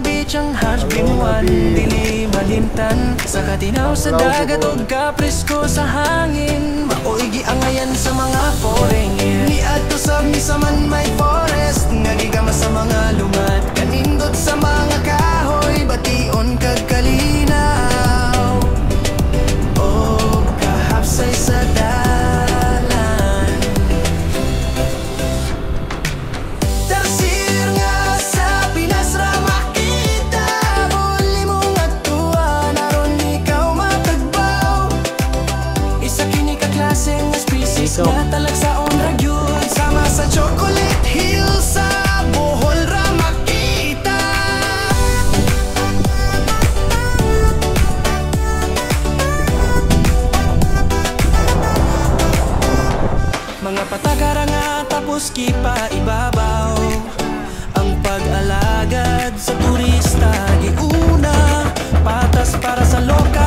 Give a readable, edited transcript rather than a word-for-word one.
beach ang Hajj Binwan. Dili malimtan sa katinaw sa dagat o kapresko sa hangin. Maoigi ang ayan sa mga foreigner. Ni adto sa misaman may forest, nagigama sa mga lumat. Kanindot sa mga kahoy, bation kagkalinaw. O kahapsay sa dalan. Tarsir nga sa Pinas ra makita. Buli mong atuan, aron ikaw matagbaw. Isa kini ka klaseng species na talag sa onragyod. Sama sa Chocolate Hill sa Bohol ra makita. Mga patagara nga tapos kipa ibabaw. Ang pag-alagad sa turista giuna, patas para sa lokal.